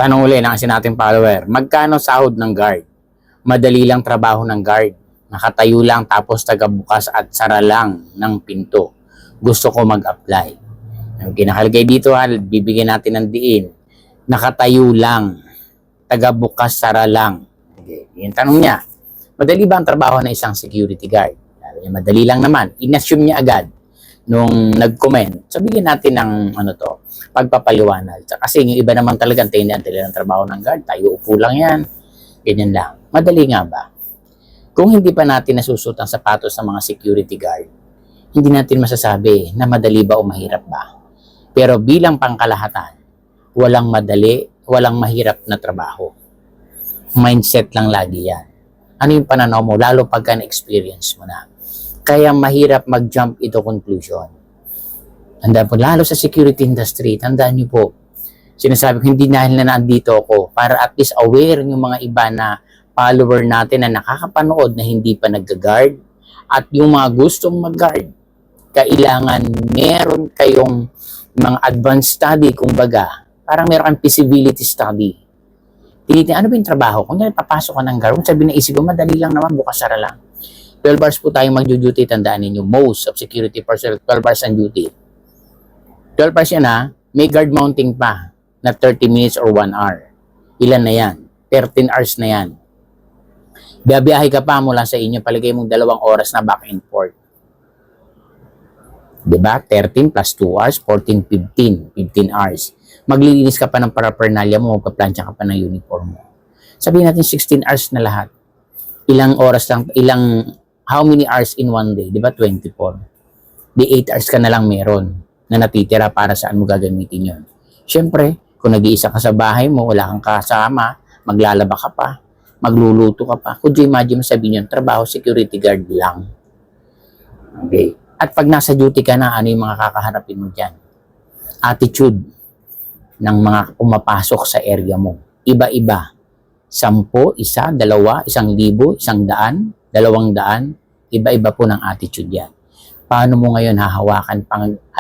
Tanong uli ng asin nating follower, magkano sahod ng guard? Madali lang trabaho ng guard. Nakatayo lang tapos tagabukas at sara lang ng pinto. Gusto ko mag-apply. Ang kinakalagay dito bibigyan natin ng diin. Nakatayo lang, tagabukas, sara lang. Okay. Yung tanong niya, madali ba ang trabaho ng isang security guard? Sabi niya, madali lang naman. In-assume niya agad nung nag-comment. Sabihin natin ng pagpapaliwanag. Kasi yung iba naman talaga, tindihan ng trabaho ng guard. Tayo upo lang yan. Ganyan lang. Madali nga ba? Kung hindi pa natin nasusot ang sapatos ng mga security guard, hindi natin masasabi na madali ba o mahirap ba. Pero bilang pangkalahatan, walang madali, walang mahirap na trabaho. Mindset lang lagi yan. Ano yung pananaw mo? Lalo pagka na-experience mo na. Kaya mahirap mag-jump into conclusion. Tandaan po, lalo sa security industry, tandaan niyo po, sinasabi ko, hindi dahil na nandito ako, para at least aware yung mga iba na follower natin na nakakapanood na hindi pa nag-guard, at yung mga gustong mag-guard, kailangan meron kayong mga advanced study, kumbaga, parang meron kang feasibility study. Tinitin, ano ba yung trabaho? Kung papasok ka ng guard, sabi na isip ko, madali lang naman, bukas sara lang. 12 hours po tayong mag-duty, tandaan ninyo, most of security personnel, 12 hours on duty. 12 hours yan may guard mounting pa na 30 minutes or 1 hour. Ilan na yan? 13 hours na yan. Biyabiyahe ka pa mula sa inyo, palagay mong 2 oras na back and forth. Diba? 13 plus 2 hours, 14, 15. 15 hours. Maglilinis ka pa ng paraphernalia mo, magpaplansya ka pa ng uniform mo. Sabihin natin 16 hours na lahat. Ilang oras lang, how many hours in one day? Diba? 24. Di 8 hours ka na lang meron na natitira para saan mo gagamitin yun. Siyempre, kung nag-iisa ka sa bahay mo, wala kang kasama, maglalaba ka pa, magluluto ka pa. Could you imagine mo sabihin yun, trabaho security guard lang. Okay. At pag nasa duty ka na, ano yung mga kakaharapin mo dyan? Attitude ng mga pumapasok sa area mo. Iba-iba. 10, 1, 2, 1,000, 100, 200, iba-iba po ng attitude yan. Paano mo ngayon hahawakan,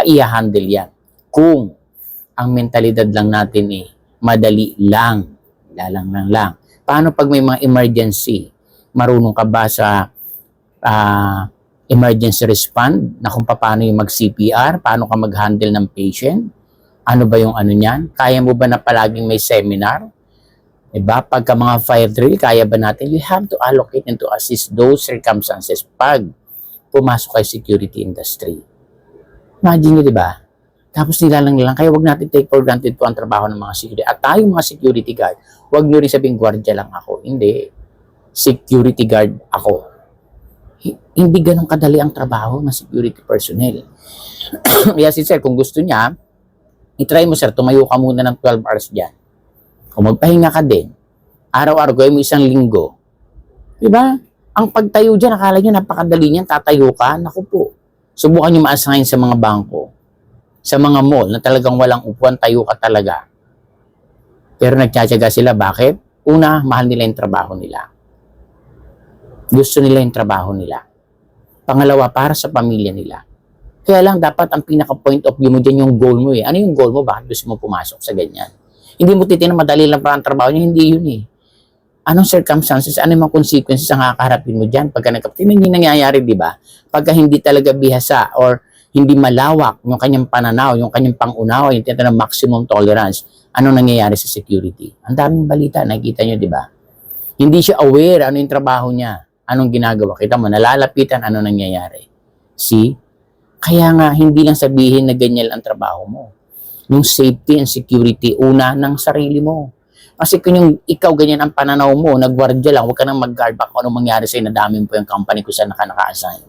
i-handle yan? Kung ang mentalidad lang natin madali lang, lang. Paano pag may mga emergency? Marunong ka ba sa emergency respond na kung paano yung mag-CPR? Paano ka mag-handle ng patient? Ano ba yung ano niyan? Kaya mo ba na palaging may seminar? Diba? Pagka mga fire drill, kaya ba natin? You have to allocate and to assist those circumstances pag pumasok kay security industry. Imagine nyo, diba? Tapos nilalang, kaya wag natin take for granted po ang trabaho ng mga security. At tayo mga security guard, wag nyo rin sabing gwardiya lang ako. Hindi. Security guard ako. Hindi ganun kadali ang trabaho ng security personnel. Kaya si sir, kung gusto niya, itry mo sir, tumayo ka muna ng 12 hours dyan. Kung magpahinga ka din, araw-araw, gawin mo 1 linggo. Diba? Ang pagtayo dyan, akala nyo napakadali niyan, tatayo ka, naku po. Subukan nyo ma-assign sa mga bangko, sa mga mall na talagang walang upuan, tayo ka talaga. Pero nagtsatsaga sila, bakit? Una, mahal nila yung trabaho nila. Gusto nila yung trabaho nila. Pangalawa, para sa pamilya nila. Kaya lang, dapat ang pinaka-point of view mo dyan yung goal mo Ano yung goal mo? Bakit gusto mo pumasok sa ganyan? Hindi mo titignan madali lang pa ang trabaho niya, hindi yun Anong circumstances, ano yung mga consequences ang kakaharapin mo dyan pagka hindi nangyayari, di ba? Pagka hindi talaga bihasa or hindi malawak yung kanyang pananaw, yung kanyang pangunawa, yung tinatawag na maximum tolerance, anong nangyayari sa security? Ang daming balita, nakikita nyo, di ba? Hindi siya aware ano yung trabaho niya, anong ginagawa. Kita mo, nalalapitan, ano nangyayari. See? Kaya nga, hindi lang sabihin na ganyan ang trabaho mo. Yung safety and security, una ng sarili mo. Kasi kung yung ikaw ganyan ang pananaw mo, nagwardya lang, huwag ka nang mag-guard back kung anong mangyari sa'yo, nadaming po yung company kung saan naka-assign.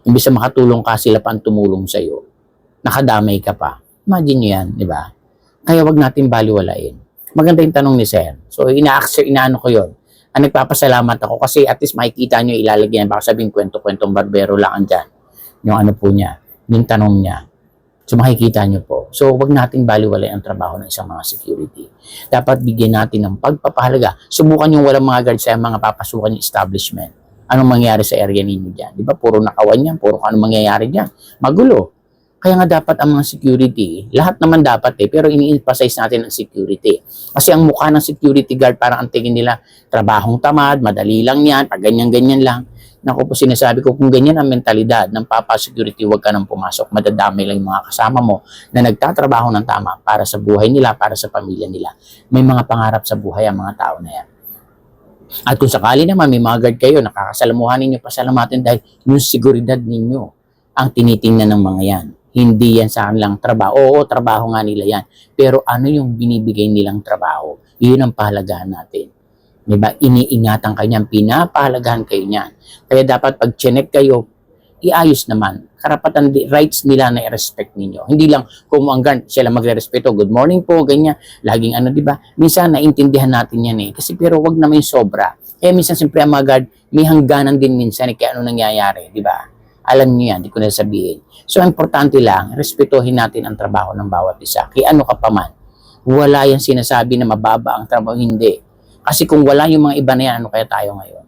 Imbis na makatulong ka, sila pa ang tumulong sa'yo. Nakadamay ka pa. Imagine nyo yan, di ba? Kaya wag natin baliwalain. Maganda yung tanong ni Sir. So, inaano ko yun. Ang nagpapasalamat ako kasi at least makikita nyo ilalagay yan. Baka sabihin kwento-kwentong barbero lang andyan. Yung ano po niya, yung tanong niya. So makikita nyo po. So wag natin baliwalay ang trabaho ng isang mga security. Dapat bigyan natin ng pagpapahalaga. Subukan yung walang mga guard sa mga papasukan yung establishment. Anong mangyayari sa area ninyo dyan? Di ba? Puro nakawan yan. Puro anong mangyayari dyan? Magulo. Kaya nga dapat ang mga security, lahat naman dapat pero ini-emphasize natin ang security. Kasi ang mukha ng security guard, parang ang tingin nila, trabahong tamad, madali lang yan, pag ganyan-ganyan lang. Naku po, sinasabi ko, kung ganyan ang mentalidad ng Papa Security, huwag ka nang pumasok. Madadami lang yung mga kasama mo na nagtatrabaho ng tama para sa buhay nila, para sa pamilya nila. May mga pangarap sa buhay ang mga tao na yan. At kung sakali naman may mga guard kayo, nakakasalamuhan ninyo, pasalamatin dahil yung seguridad ninyo ang tinitingnan ng mga yan. Hindi yan sa kanilang trabaho. Oo, trabaho nga nila yan. Pero ano yung binibigay nilang trabaho? Yun ang pahalagahan natin. Diba? Iniingatan kayo niyan, pinapahalagahan kayo niyan. Kaya dapat pag chinek kayo, iayos naman. Karapatan, rights nila na i-respect ninyo. Hindi lang kung ang guard, sila magre-respeto, good morning po, ganyan. Laging ano, diba? Minsan naintindihan natin yan kasi pero wag na may sobra. Kaya minsan siyempre ang mga guard, may hangganan din minsan kaya ano nangyayari, diba? Alam niyo yan, di ko na sabihin. So, importante lang, respetuhin natin ang trabaho ng bawat isa. Kaya ano ka pa man, wala yung sinasabi na mababa ang trabaho, hindi. Kasi kung wala yung mga iba na yan, ano kaya tayo ngayon?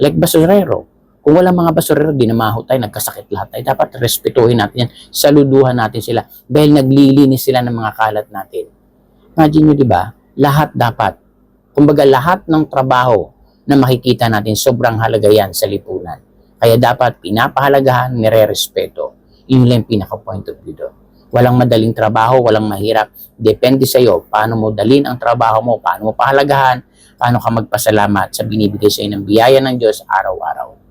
Like basurero. Kung wala mga basurero, dinamaho tayo, nagkasakit lahat tayo. Dapat respetuhin natin yan, saluduhan natin sila. Dahil naglilinis sila ng mga kalat natin. Imagine nyo, di ba? Lahat dapat. Kumbaga, lahat ng trabaho na makikita natin, sobrang halaga yan sa lipunan. Kaya dapat pinapahalagahan, nire-respeto. Yun lang yung pinaka-point of view doon. Walang madaling trabaho, walang mahirap. Depende sa iyo paano mo dalhin ang trabaho mo, paano mo pahalagahan, paano ka magpasalamat sa binibigay sa iyo ng biyaya ng Diyos araw-araw.